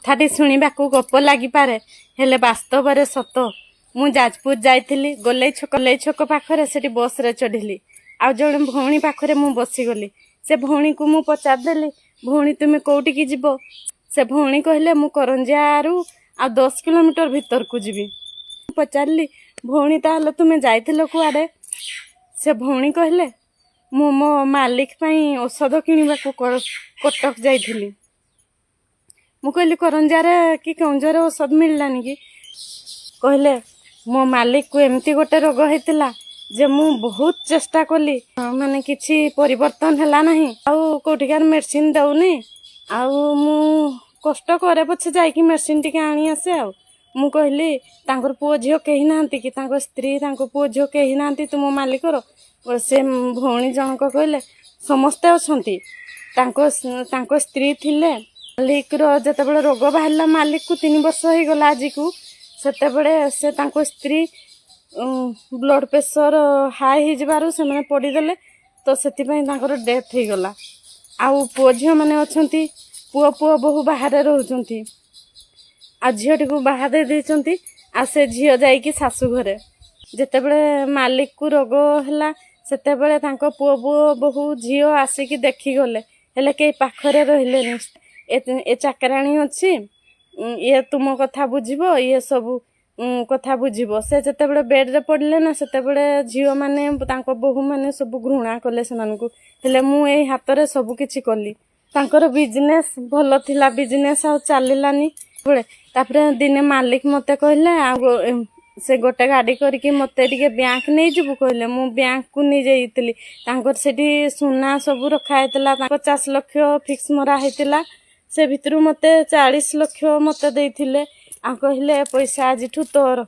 कथाटी शुणिबाकू गप लागिपारे हेले वास्तव सत। मु जाजपुर जाइथिली गोलेई छक पाखरे सेठी बस रे चढ़िली। आ जणे भौणी पाखरे मु बसीगली। से भौणी को मु पचारदेली भौणी तुमे कोउटी की जीवो? से भौणी कहले मु करंजियारू आ 10 किलोमीटर भीतर को जीवी। पचारली भौणी ताहले तुमे जाइथिलो कुआडे? से भौणी कहले मु मो मालिक पई औषध किनिबाकू कटक जाइथिली। मु कहली करंजियारे कि केउंझर औषध मिललानी कि? कहले मो मालिक को एमती गोटे रोग हेतिला जे मु बहुत चेष्टा कली माने किछि परिवर्तन हैला नाही। आउ कोठिकार मेडिसिन दउनी आउ मु कष्ट करे पछे जाइकी मेडिसिन टिके आनी आसे। आउ मु कहली तांकर पुओ झियो केही नांती कि तांकर स्त्री तांको पुओ झियो केही नांती तुम मालिकर? से भौणी जनक कहले समस्ते अछंती। तांको स्त्री थिले मालिक रो जतेबेले रोग बाहरला मालिक को 3 वर्ष हो गला आज को सेतेबेले से तांको स्त्री ब्लड प्रेशर हाई हो जबारु से माने पड़ी देले तो सेति पई तांकर डेथ हो गला। आउ पुओ झियो माने अछंती पुओ बहु बाहर रहउचंती। आ झियोटी को बाहा दे देचंती। आ से झियो जाई कि सासु घरे जेतेबेले मालिक को रोग हला सेतेबेले तांको पुओ बहु झियो आसी कि देखि गले हेले के पाखरे रहिलेनी। ए चाकराणी अछि ये तुम कथा बुझिबो ये सब कथा बुझिबो। से जेतेबेले बेड रे पड़ले ना सेतेबेले झियो माने तांको बहु माने सब घृणा कले सेमानकु। हेले मु ए हाथ रे सब किछि कली। तांकर बिजनेस भलो थिला बिजनेस आ चलिलानी बळे। तापरे दिने मालिक मते कहले आ से गोटे गाड़ी करके मते टिके बैंक नहीं जीवु कहले। मु बैंक को नहीं जाइतिली। तांकर सेठी सुना सब रखा हेतला 50 लाख फिक्स मरा हेतला। से भितरु मते 40 लाख मते देइथिले। आ कहले पैसा आजिठु तोर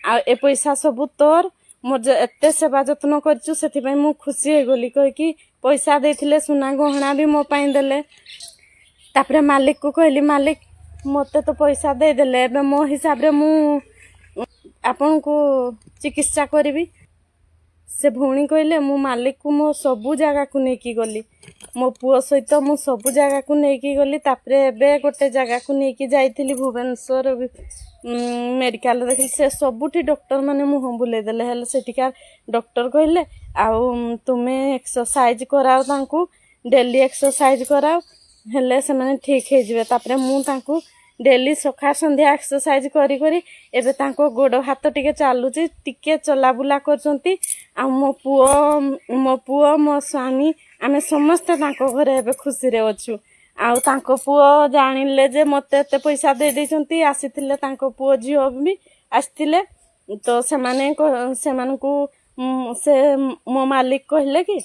आ ए पैसा सब तोर मोर एते सेवा जत्न करछु सेति पई मु खुशी हे गोली कह कि पैसा देइथिले सुना गहना भी मो पई देले। तापरे मालिक को कहली मालिक मते तो पैसा दे देले एबे मो हिसाब रे मु आपन को चिकित्सा करबी। से भौणी कहले मु मालिक को मो सबु जगह को नेकी गली मो पुओ सहित मु सबु जगह को नेकी गली। तापरे एबे गोटे जगह को नेकी जाइथिली भुवनेश्वर मेडिकल देखि से सबुठी डॉक्टर माने मुह बुले देले। हेले सेटिका डॉक्टर कहले आउ तुमे एक्सरसाइज कराओ तांको डेली एक्सरसाइज कराओ हेले से माने ठीक हे जिवे। तापरे मु तांको डेली सखा संध्या एक्सरसाइज करी करी एबे तांको गोड़ हाथ टिके चालुची टिके चला बुला करचंती। आ मो पुओ मो स्वामी आमे समस्त तांको घरे एबे खुशी रे अछु। आउ तांको पुओ जानिले जे मते एते पैसा दे देचंती आसीथिले तांको पुओ झियो भी आसीथिले तो सेमानकु से मो मालिक कहले कि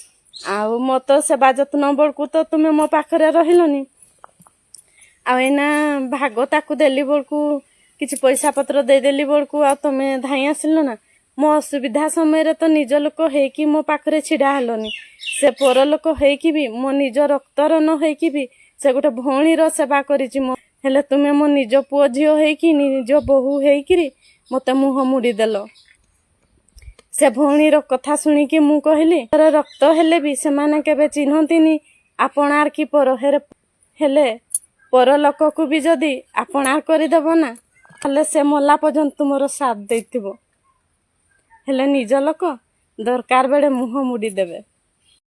आउ मो तो सेवा जत्न बळकु तो तुमे मो पाखरे रहिलोनी आ एना भाग ताकू देली बळकु किछि पैसा पत्र दे देली बळकु आ तुमे धाई आसिलो ना। मो असुविधा समय रे तो निज लोक हे कि मो पाखरे छिडा हलोनी। से पर लोक हे कि भी मो निज रक्तर न हे कि भी से गोटे भौणी रो सेवा करिछि मो। हेले तुमे मो निज पुओ झियो हे कि निज बहु हे कि मते मुह मुडी देलो। से भौणी रो कथा सुनी कि मु कहली पर रक्त हेले भी से माने केबे चिन्हंतीनी आपनार की पर हेले पर लोक को भी जदी आपनार करि देबो ना हले से मला पर्यंत तुमरो साथ देथिबो। हेले निज लोक दरकार बेले मुह मुडी देबे।